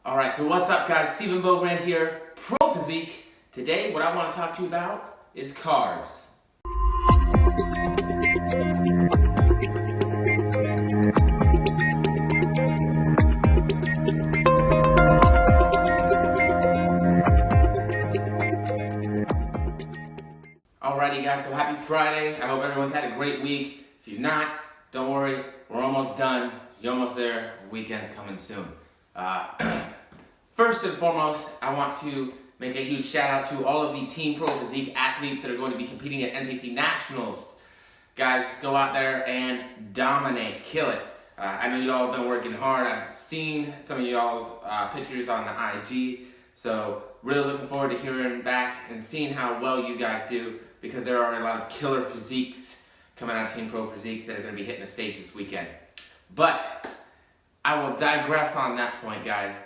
Alright, so what's up guys? Stephen Beaugrand here, Pro Physique. Today, what I want to talk to you about is carbs. Alrighty guys, so happy Friday. I hope everyone's had a great week. If you've not, don't worry, we're almost done. You're almost there. Weekend's coming soon. First and foremost, I want to make a huge shout out to all of the Team Pro Physique athletes that are going to be competing at NPC Nationals. Guys, go out there and dominate, kill it. I know y'all have been working hard. I've seen some of y'all's pictures on the IG, so really looking forward to hearing back and seeing how well you guys do, because there are a lot of killer physiques coming out of Team Pro Physique that are going to be hitting the stage this weekend. But I will digress on that point, guys.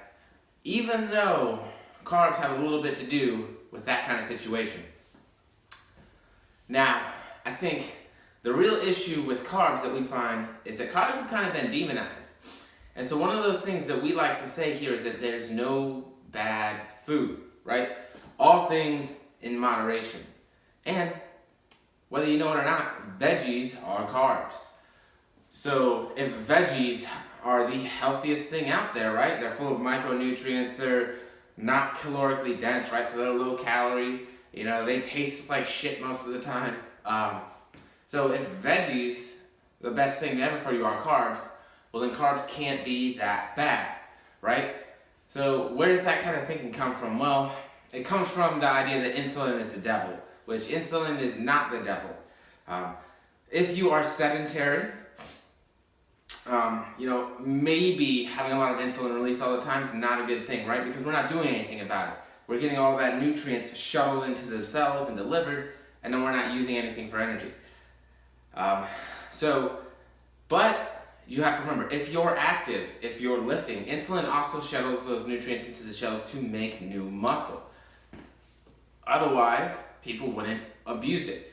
Even though carbs have a little bit to do with that kind of situation. Now, I think the real issue with carbs that we find is that carbs have kind of been demonized. And so one of those things that we like to say here is that there's no bad food, right? All things in moderation. And whether you know it or not, veggies are carbs. So if veggies are the healthiest thing out there, right? They're full of micronutrients, they're not calorically dense, right? So they're low calorie, you know, they taste like shit most of the time. So if veggies, the best thing ever for you, are carbs, well then carbs can't be that bad, right? So where does that kind of thinking come from? Well, it comes from the idea that insulin is the devil, which insulin is not the devil. If you are sedentary, maybe having a lot of insulin released all the time is not a good thing, right? Because we're not doing anything about it. We're getting all that nutrients shuttled into the cells and delivered, and then we're not using anything for energy. But you have to remember, if you're active, if you're lifting, insulin also shuttles those nutrients into the cells to make new muscle. Otherwise, people wouldn't abuse it.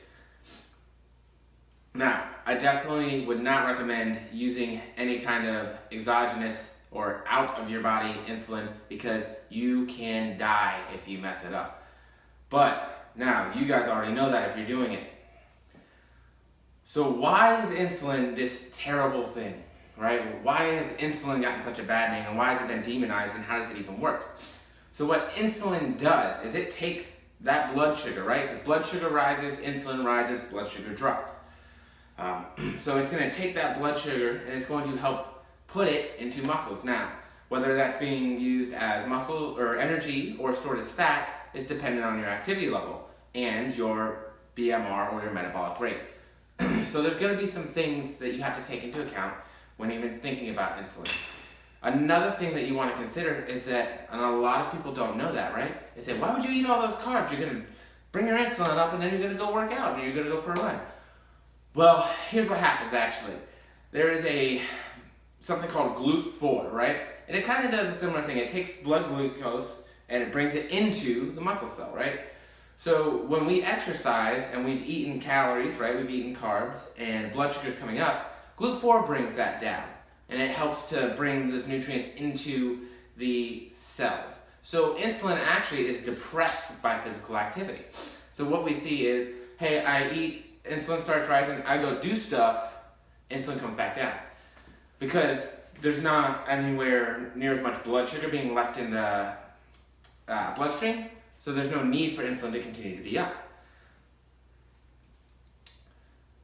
Now, I definitely would not recommend using any kind of exogenous or out of your body insulin, because you can die if you mess it up. But now, you guys already know that if you're doing it. So why is insulin this terrible thing, right? Why has insulin gotten such a bad name, and why has it been demonized, and how does it even work? So what insulin does is it takes that blood sugar, right? Because blood sugar rises, insulin rises, blood sugar drops. So it's going to take that blood sugar and it's going to help put it into muscles. Now, whether that's being used as muscle or energy or stored as fat is dependent on your activity level and your BMR or your metabolic rate. So there's going to be some things that you have to take into account when even thinking about insulin. Another thing that you want to consider is that, and a lot of people don't know that, right? They say, why would you eat all those carbs? You're going to bring your insulin up and then you're going to go work out and you're going to go for a run. Well, here's what happens actually. There is something called GLUT4, right? And it kind of does a similar thing. It takes blood glucose and it brings it into the muscle cell, right? So when we exercise and we've eaten calories, right? We've eaten carbs and blood sugar is coming up, GLUT4 brings that down. And it helps to bring those nutrients into the cells. So insulin actually is depressed by physical activity. So what we see is, hey, I eat, insulin starts rising, I go do stuff, insulin comes back down. Because there's not anywhere near as much blood sugar being left in the bloodstream, so there's no need for insulin to continue to be up.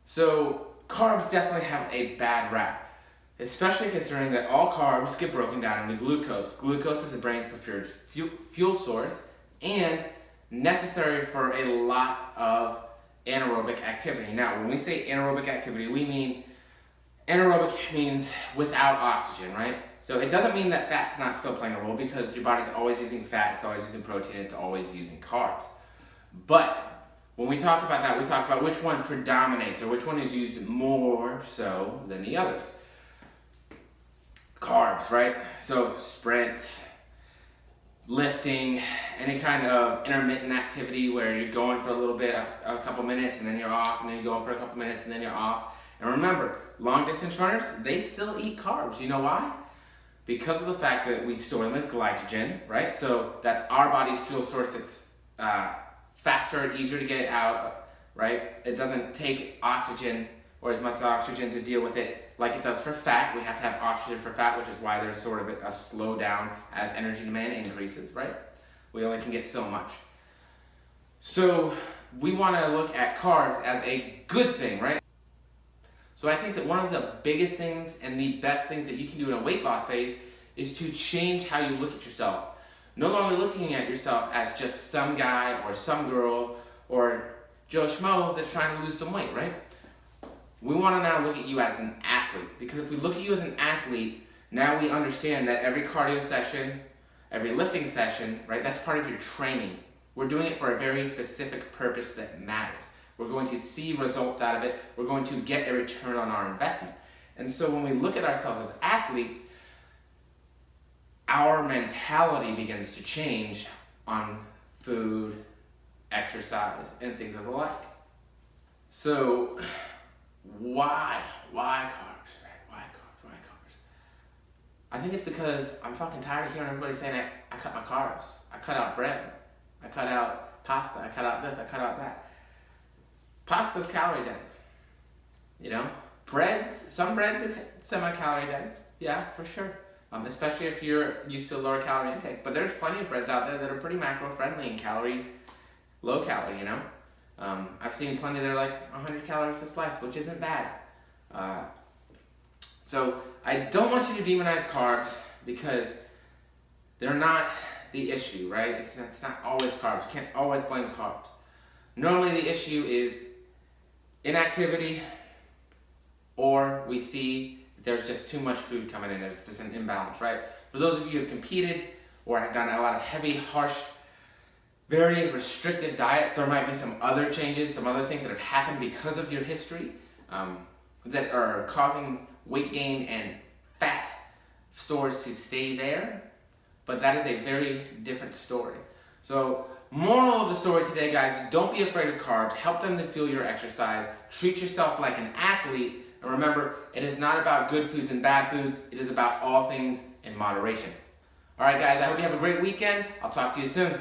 So carbs definitely have a bad rap, especially considering that all carbs get broken down into glucose. Glucose is the brain's preferred fuel source and necessary for a lot of anaerobic activity. Now, when we say anaerobic activity, we mean anaerobic means without oxygen, right? So it doesn't mean that fat's not still playing a role, because your body's always using fat, it's always using protein, it's always using carbs. But when we talk about that, we talk about which one predominates or which one is used more so than the others. Carbs, right? So sprints, lifting, any kind of intermittent activity where you're going for a little bit, a couple minutes, and then you're off, and then you're going for a couple minutes, and then you're off. And remember, long distance runners, they still eat carbs. You know why? because of the fact that we store them with glycogen, right? So that's our body's fuel source. It's faster and easier to get it out, right? It doesn't take oxygen or as much oxygen to deal with it like it does for fat. We have to have oxygen for fat, which is why there's sort of a slowdown as energy demand increases, right? We only can get so much. So we want to look at carbs as a good thing, right? So I think that one of the biggest things and the best things that you can do in a weight loss phase is to change how you look at yourself. No longer looking at yourself as just some guy or some girl or Joe Schmo that's trying to lose some weight, right? We want to now look at you as an athlete, because if we look at you as an athlete, now we understand that every cardio session, every lifting session, right, that's part of your training. We're doing it for a very specific purpose that matters. We're going to see results out of it. We're going to get a return on our investment. And so when we look at ourselves as athletes, our mentality begins to change on food, exercise, and things of the like. So why carbs, right? Why carbs? I think it's because I'm fucking tired of hearing everybody saying I cut my carbs. I cut out bread. I cut out pasta. I cut out this. I cut out that. Pasta's calorie dense. You know? Some breads are semi-calorie dense. Yeah, for sure. Especially if you're used to a lower calorie intake. But there's plenty of breads out there that are pretty macro-friendly and low calorie, you know? I've seen plenty that are like 100 calories a slice, which isn't bad. So I don't want you to demonize carbs because they're not the issue, right? It's not always carbs. You can't always blame carbs. Normally the issue is inactivity, or we see there's just too much food coming in. There's just an imbalance, right? For those of you who have competed or have done a lot of heavy, harsh, very restrictive diets, there might be some other changes, some other things that have happened because of your history that are causing weight gain and fat stores to stay there. But that is a very different story. So, moral of the story today, guys, don't be afraid of carbs. Help them to fuel your exercise. Treat yourself like an athlete. And remember, it is not about good foods and bad foods. It is about all things in moderation. All right, guys, I hope you have a great weekend. I'll talk to you soon.